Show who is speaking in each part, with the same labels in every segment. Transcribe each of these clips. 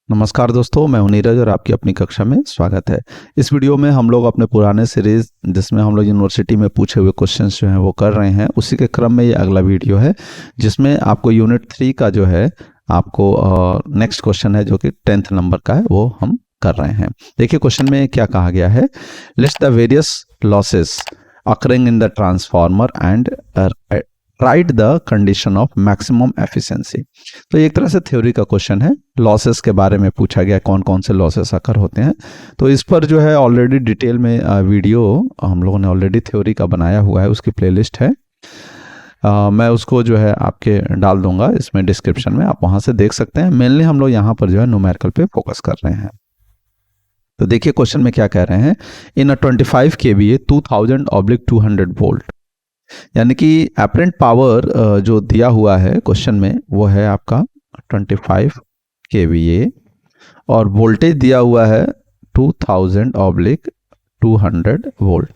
Speaker 1: नमस्कार दोस्तों, मैं हूं नीरज और आपकी अपनी कक्षा में स्वागत है। इस वीडियो में हम लोग अपने पुराने सीरीज जिसमें हम लोग यूनिवर्सिटी में पूछे हुए क्वेश्चंस जो हैं वो कर रहे हैं, उसी के क्रम में ये अगला वीडियो है जिसमें आपको यूनिट 3 का जो है आपको नेक्स्ट क्वेश्चन है जो कि 10th नंबर का है, वो हम कर रहे हैं। देखिए क्वेश्चन में क्या कहा गया है, list the various losses occurring in the transformer and right the condition of maximum efficiency. तो एक तरह से थ्योरी का क्वेश्चन है, लॉसेस के बारे में पूछा गया, कौन कौन से लॉसेस अकर होते हैं। तो इस पर जो है ऑलरेडी डिटेल में वीडियो हम लोगों ने ऑलरेडी थ्योरी का बनाया हुआ है, उसकी प्लेलिस्ट है। मैं उसको जो है आपके डाल दूंगा इसमें डिस्क्रिप्शन में, आप वहां से देख सकते हैं। मेनली हम लोग यहाँ पर जो है न्यूमेरिकल पे फोकस कर रहे हैं। तो देखिए क्वेश्चन में क्या कह रहे हैं, इन अ 25 kVA 2000/200 वोल्ट, यानी कि एपरेंट पावर जो दिया हुआ है क्वेश्चन में वो है आपका 25 kVA और वोल्टेज दिया हुआ है 2000/200 वोल्ट,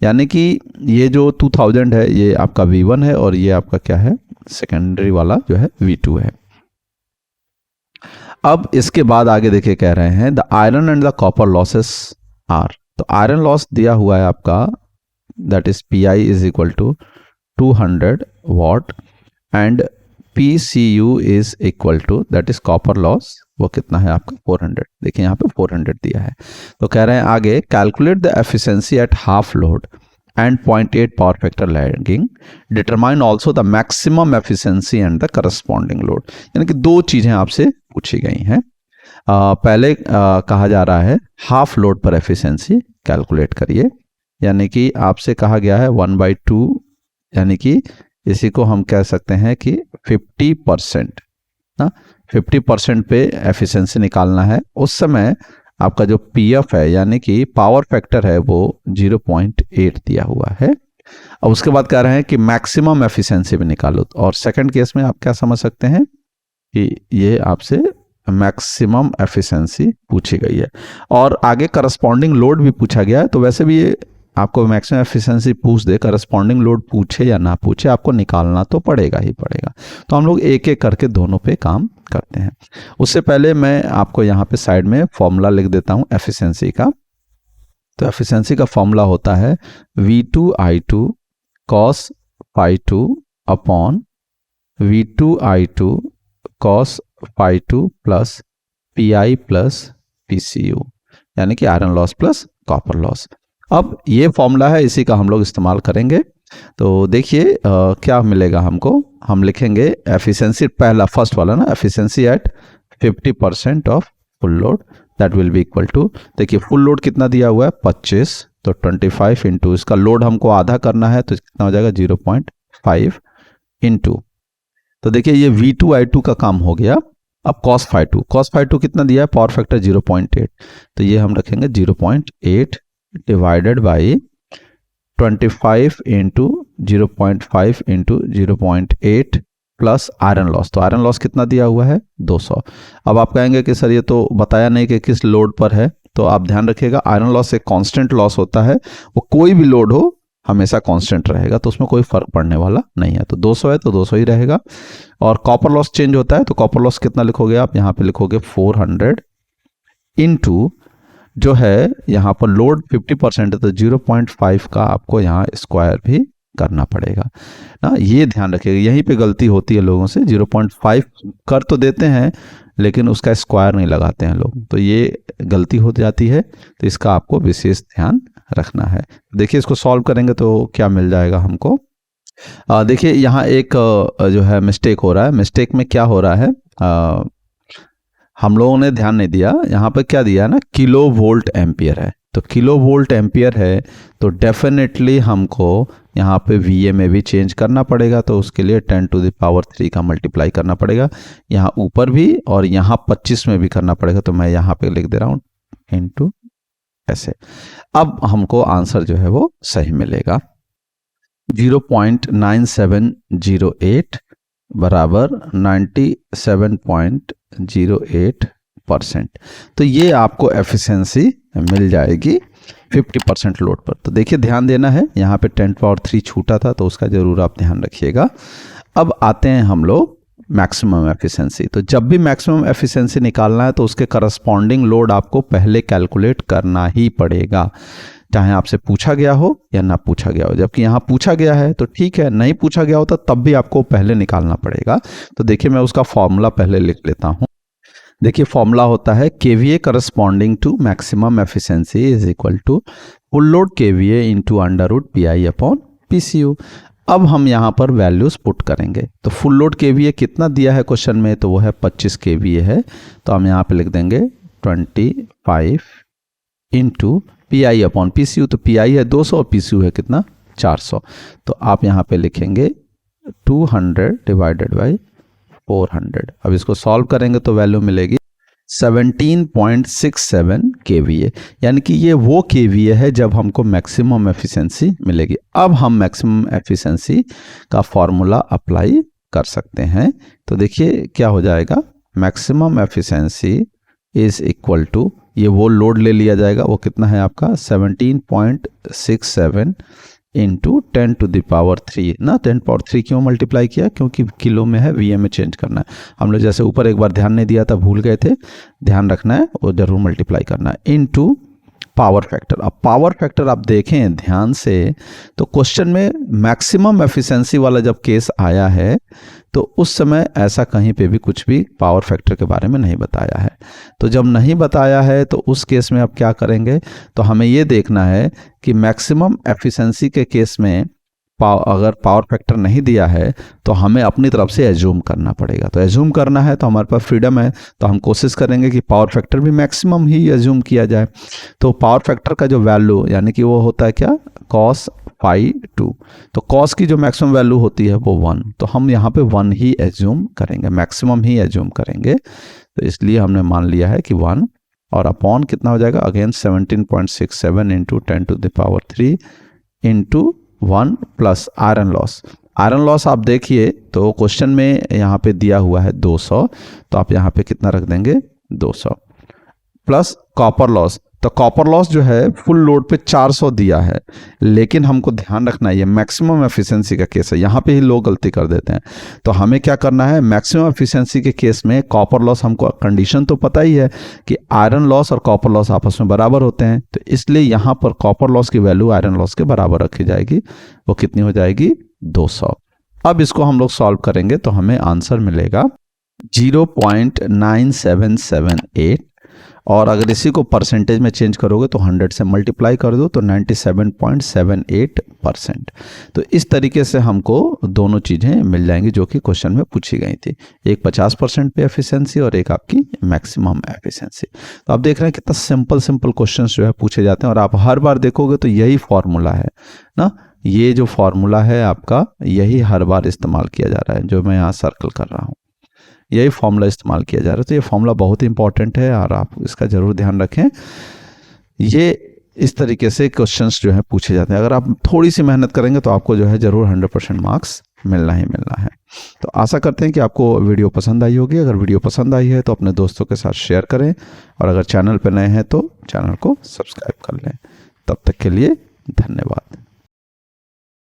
Speaker 1: यानी कि ये जो 2000 है ये आपका V1 है और ये आपका क्या है, सेकेंडरी वाला जो है V2 है। अब इसके बाद आगे देखिए कह रहे हैं the iron and the copper losses are. तो आयरन लॉस दिया हुआ है आपका, that is Pi is equal to 200 watt and PCU is equal to that is copper loss, वो कितना है आपका 400। देखिए यहाँ पे 400 दिया है। तो कह रहे हैं आगे calculate the efficiency at half load and 0.8 power factor lagging, determine also the maximum efficiency and the corresponding load. यानी कि दो चीजें आपसे पूछी गई हैं। पहले कहा जा रहा है हाफ लोड पर एफिशिएंसी कैलकुलेट करिए, यानी कि आपसे कहा गया है 1/2, यानी कि इसी को हम कह सकते हैं कि 50% ना, 50% पे एफिशिएंसी निकालना है। उस समय आपका जो पीएफ है यानी कि पावर फैक्टर है वो 0.8 दिया हुआ है। अब उसके बाद कह रहे हैं कि मैक्सिमम एफिशिएंसी भी निकालो, और सेकंड केस में आप क्या समझ सकते हैं कि ये आपसे मैक्सिमम एफिशिएंसी पूछी गई है और आगे करस्पॉन्डिंग लोड भी पूछा गया है। तो वैसे भी ये आपको मैक्सिमम एफिशिएंसी पूछ दे, करस्पॉन्डिंग लोड पूछे या ना पूछे, आपको निकालना तो पड़ेगा ही पड़ेगा। तो हम लोग एक एक करके दोनों पे काम करते हैं। उससे पहले मैं आपको यहाँ पे साइड में फॉर्मूला लिख देता हूँ एफिशिएंसी का। तो एफिशिएंसी का फॉर्मूला होता है V2I2 cos phi2 upon V2I2 cos phi2 plus Pi plus PCU, यानी कि iron loss plus copper loss. अब ये फॉर्मूला है, इसी का हम लोग इस्तेमाल करेंगे। तो देखिए क्या मिलेगा हमको, हम लिखेंगे एफिशिएंसी, पहला फर्स्ट वाला ना, efficiency at 50% of full load, that will be equal to, देखिए फुल लोड कितना दिया हुआ है 25, तो 25 इंटू इसका लोड हमको आधा करना है तो कितना हो जाएगा 0.5 इंटू, तो देखिए ये V2I2 का काम हो गया। अब cos phi2 कितना दिया है, पावर फैक्टर 0.8, तो ये हम रखेंगे 0.8 divided by 25 into 0.5 into 0.8 plus iron loss. तो आयरन लॉस कितना दिया हुआ है 200। अब आप कहेंगे कि सर ये तो बताया नहीं कि किस लोड पर है, तो आप ध्यान रखिएगा आयरन लॉस एक कांस्टेंट लॉस होता है, वो कोई भी लोड हो हमेशा कांस्टेंट रहेगा, तो उसमें कोई फर्क पड़ने वाला नहीं है। तो 200 है तो 200 ही रहेगा। और कॉपर लॉस चेंज होता है, तो कॉपर लॉस कितना लिखोगे आप, यहाँ पे लिखोगे 400 इंटू जो है यहाँ पर लोड 50% है तो 0.5 का आपको यहाँ स्क्वायर भी करना पड़ेगा ना, ये ध्यान रखिएगा। यहीं पे गलती होती है लोगों से, 0.5 कर तो देते हैं लेकिन उसका स्क्वायर नहीं लगाते हैं लोग, तो ये गलती हो जाती है। तो इसका आपको विशेष ध्यान रखना है। देखिए इसको सॉल्व करेंगे तो क्या मिल जाएगा हमको। देखिए यहाँ एक जो है मिस्टेक हो रहा है। मिस्टेक में क्या हो रहा है, हम लोगों ने ध्यान नहीं दिया, यहाँ पर क्या दिया है ना, किलो वोल्ट एम्पियर है। तो किलो वोल्ट एम्पियर है तो डेफिनेटली हमको यहाँ पे VA में भी चेंज करना पड़ेगा, तो उसके लिए 10⁻³ का मल्टीप्लाई करना पड़ेगा, यहाँ ऊपर भी और यहाँ 25 में भी करना पड़ेगा। तो मैं यहाँ पे लिख दे रहा हूँ इंटू ऐसे। अब हमको आंसर जो है वो सही मिलेगा, 0.9708 बराबर 97.08%। तो ये आपको एफिशिएंसी मिल जाएगी 50% लोड पर। तो देखिए ध्यान देना है, यहाँ पे 10⁻³ छूटा था तो उसका जरूर आप ध्यान रखिएगा। अब आते हैं हम लोग मैक्सिमम एफिशिएंसी। तो जब भी मैक्सिमम एफिशिएंसी निकालना है तो उसके करस्पॉन्डिंग लोड आपको पहले कैलकुलेट करना ही पड़ेगा, चाहे आपसे पूछा गया हो या ना पूछा गया हो। जबकि यहाँ पूछा गया है तो ठीक है, नहीं पूछा गया होता तब भी आपको पहले निकालना पड़ेगा। तो देखिए मैं उसका फॉर्मूला पहले लिख लेता हूँ। देखिए फॉर्मूला होता है KVA corresponding to maximum efficiency is equal to full load KVA into under root PI upon PCU। अब हम यहाँ पर वैल्यूज पुट करेंगे। तो फुल लोड KVA कितना दिया है क्वेश्चन में, तो वो है 25 KVA है। तो हम यहाँ पे लिख देंगे 25 इंटू PI अपॉन PCU। तो PI है 200 और PCU है कितना 400। तो आप यहाँ पे लिखेंगे 200 डिवाइडेड बाई 400। अब इसको सॉल्व करेंगे तो वैल्यू मिलेगी 17.67 KVA, यानी कि ये वो KVA है जब हमको मैक्सिमम एफिशिएंसी मिलेगी। अब हम मैक्सिमम एफिशिएंसी का फॉर्मूला अप्लाई कर सकते हैं। तो देखिए क्या हो जाएगा, maximum efficiency is equal to, ये वो लोड ले लिया जाएगा, वो कितना है आपका 17.67 इंटू 10 टू द पावर 3 ना। 10 पावर 3 क्यों मल्टीप्लाई किया, क्योंकि किलो में है, VA में चेंज करना है। हम लोग जैसे ऊपर एक बार ध्यान नहीं दिया था, भूल गए थे, ध्यान रखना है, वो जरूर मल्टीप्लाई करना है इंटू पावर फैक्टर। अब पावर फैक्टर आप देखें ध्यान से तो क्वेश्चन में मैक्सिमम एफिशिएंसी वाला जब केस आया है तो उस समय ऐसा कहीं पे भी कुछ भी पावर फैक्टर के बारे में नहीं बताया है। तो जब नहीं बताया है तो उस केस में अब क्या करेंगे, तो हमें ये देखना है कि मैक्सिमम एफिशिएंसी के केस में अगर पावर फैक्टर नहीं दिया है तो हमें अपनी तरफ से एज्यूम करना पड़ेगा। तो एज्यूम करना है तो हमारे पास फ्रीडम है, तो हम कोशिश करेंगे कि पावर फैक्टर भी मैक्सिमम ही एज्यूम किया जाए। तो पावर फैक्टर का जो वैल्यू यानी कि वो होता है क्या, cos phi 2। तो cos की जो मैक्सिमम वैल्यू होती है वो 1, तो हम यहाँ पे 1 ही एज्यूम करेंगे, मैक्सिमम ही एज्यूम करेंगे। तो इसलिए हमने मान लिया है कि 1 और अपॉन कितना हो जाएगा, again 17.67 into 10 to the power 3 into 1 plus iron loss. Iron loss आप देखिए तो क्वेश्चन में यहाँ पे दिया हुआ है 200, तो आप यहाँ पे कितना रख देंगे 200 प्लस कॉपर लॉस। तो कॉपर लॉस जो है फुल लोड पे 400 दिया है, लेकिन हमको ध्यान रखना है ये मैक्सिमम एफिशिएंसी का केस है, यहाँ पे ही लोग गलती कर देते हैं। तो हमें क्या करना है, मैक्सिमम एफिशिएंसी के केस में कॉपर लॉस, हमको कंडीशन तो पता ही है कि आयरन लॉस और कॉपर लॉस आपस में बराबर होते हैं, तो इसलिए यहाँ पर कॉपर लॉस की वैल्यू आयरन लॉस के बराबर रखी जाएगी। वो कितनी हो जाएगी 200। अब इसको हम लोग सॉल्व करेंगे तो हमें आंसर मिलेगा 0.9778, और अगर इसी को परसेंटेज में चेंज करोगे तो 100 से मल्टीप्लाई कर दो तो 97.78%। तो इस तरीके से हमको दोनों चीज़ें मिल जाएंगी जो कि क्वेश्चन में पूछी गई थी, एक 50% पे एफिशिएंसी और एक आपकी मैक्सिमम एफिशिएंसी। तो आप देख रहे हैं कितना सिंपल क्वेश्चंस जो है पूछे जाते हैं, और आप हर बार देखोगे तो यही फॉर्मूला है ना, ये जो फॉर्मूला है आपका यही हर बार इस्तेमाल किया जा रहा है, जो मैं यहाँ सर्कल कर रहा हूँ यही फॉर्मूला इस्तेमाल किया जा रहा है। तो ये फॉर्मूला बहुत ही इंपॉर्टेंट है और आप इसका ज़रूर ध्यान रखें। ये इस तरीके से क्वेश्चंस जो है पूछे जाते हैं, अगर आप थोड़ी सी मेहनत करेंगे तो आपको जो है ज़रूर 100% मार्क्स मिलना ही मिलना है। तो आशा करते हैं कि आपको वीडियो पसंद आई होगी। अगर वीडियो पसंद आई है तो अपने दोस्तों के साथ शेयर करें, और अगर चैनल पर नए हैं तो चैनल को सब्सक्राइब कर लें। तब तक के लिए धन्यवाद।